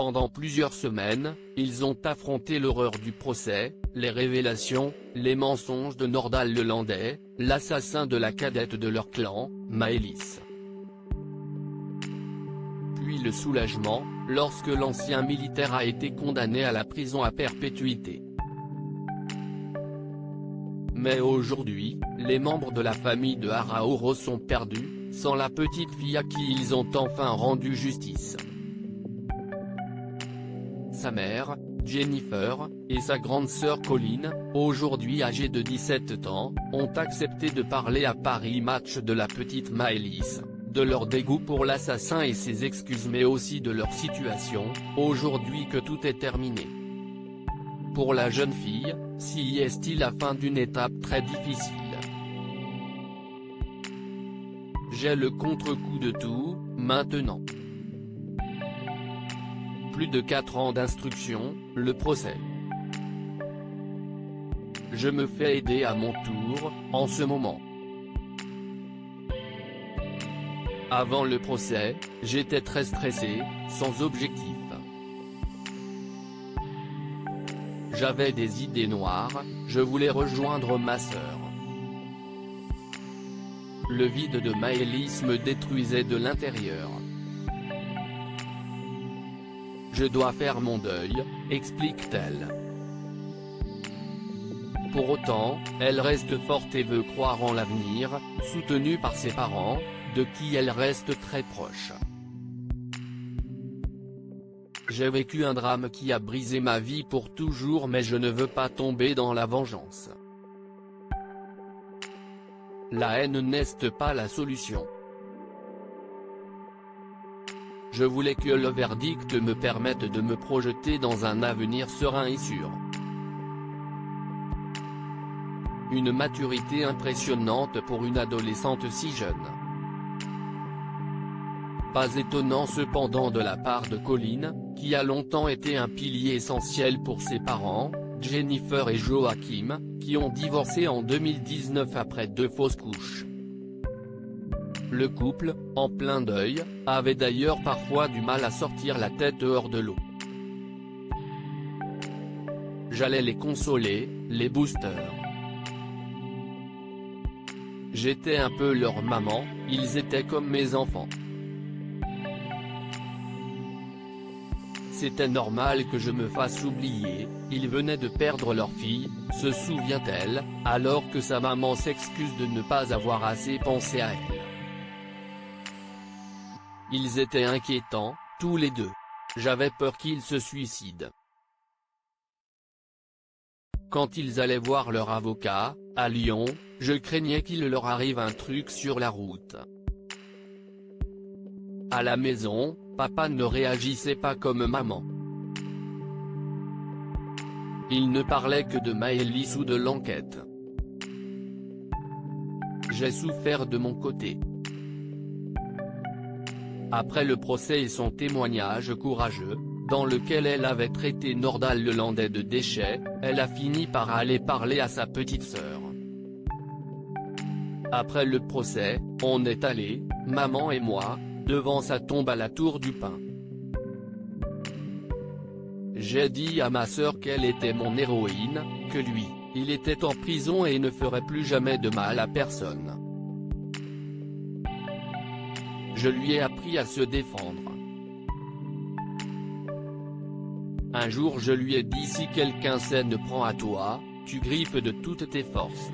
Pendant plusieurs semaines, ils ont affronté l'horreur du procès, les révélations, les mensonges de Nordal Lelandais, l'assassin de la cadette de leur clan, Maëlys. Puis le soulagement, lorsque l'ancien militaire a été condamné à la prison à perpétuité. Mais aujourd'hui, les membres de la famille de Araújo sont perdus, sans la petite fille à qui ils ont enfin rendu justice. Sa mère, Jennifer, et sa grande sœur Colleen, aujourd'hui âgée de 17 ans, ont accepté de parler à Paris Match de la petite Maëlys, de leur dégoût pour l'assassin et ses excuses, mais aussi de leur situation, aujourd'hui que tout est terminé. Pour la jeune fille, si est-il la fin d'une étape très difficile. J'ai le contre-coup de tout, maintenant. Plus de 4 ans d'instruction, le procès. Je me fais aider à mon tour, en ce moment. Avant le procès, j'étais très stressé, sans objectif. J'avais des idées noires, je voulais rejoindre ma sœur. Le vide de Maëlys me détruisait de l'intérieur. Je dois faire mon deuil, explique-t-elle. Pour autant, elle reste forte et veut croire en l'avenir, soutenue par ses parents, de qui elle reste très proche. J'ai vécu un drame qui a brisé ma vie pour toujours, mais je ne veux pas tomber dans la vengeance. La haine n'est pas la solution. Je voulais que le verdict me permette de me projeter dans un avenir serein et sûr. Une maturité impressionnante pour une adolescente si jeune. Pas étonnant cependant de la part de Colleen, qui a longtemps été un pilier essentiel pour ses parents, Jennifer et Joachim, qui ont divorcé en 2019 après 2 fausses couches. Le couple, en plein deuil, avait d'ailleurs parfois du mal à sortir la tête hors de l'eau. J'allais les consoler, les booster. J'étais un peu leur maman, ils étaient comme mes enfants. C'était normal que je me fasse oublier, ils venaient de perdre leur fille, se souvient-elle, alors que sa maman s'excuse de ne pas avoir assez pensé à elle. Ils étaient inquiétants, tous les deux. J'avais peur qu'ils se suicident. Quand ils allaient voir leur avocat, à Lyon, je craignais qu'il leur arrive un truc sur la route. À la maison, papa ne réagissait pas comme maman. Il ne parlait que de Maëlys ou de l'enquête. J'ai souffert de mon côté. Après le procès et son témoignage courageux, dans lequel elle avait traité Nordal Lelandais de déchet, elle a fini par aller parler à sa petite sœur. Après le procès, on est allé, maman et moi, devant sa tombe à la Tour du Pin. J'ai dit à ma sœur qu'elle était mon héroïne, que lui, il était en prison et ne ferait plus jamais de mal à personne. Je lui ai appris à se défendre. Un jour je lui ai dit: si quelqu'un s'en prend à toi, tu griffes de toutes tes forces.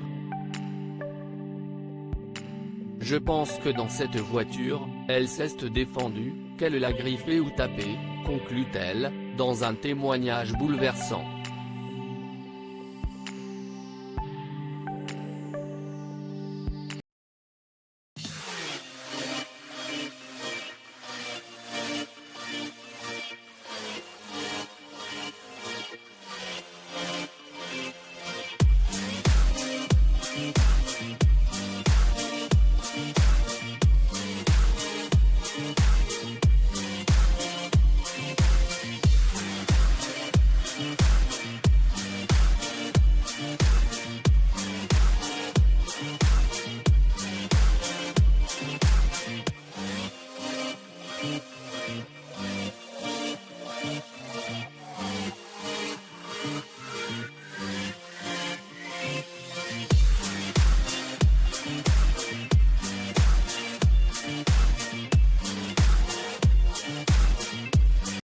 Je pense que dans cette voiture, elle s'est défendue, qu'elle l'a griffé ou tapé, conclut-elle, dans un témoignage bouleversant.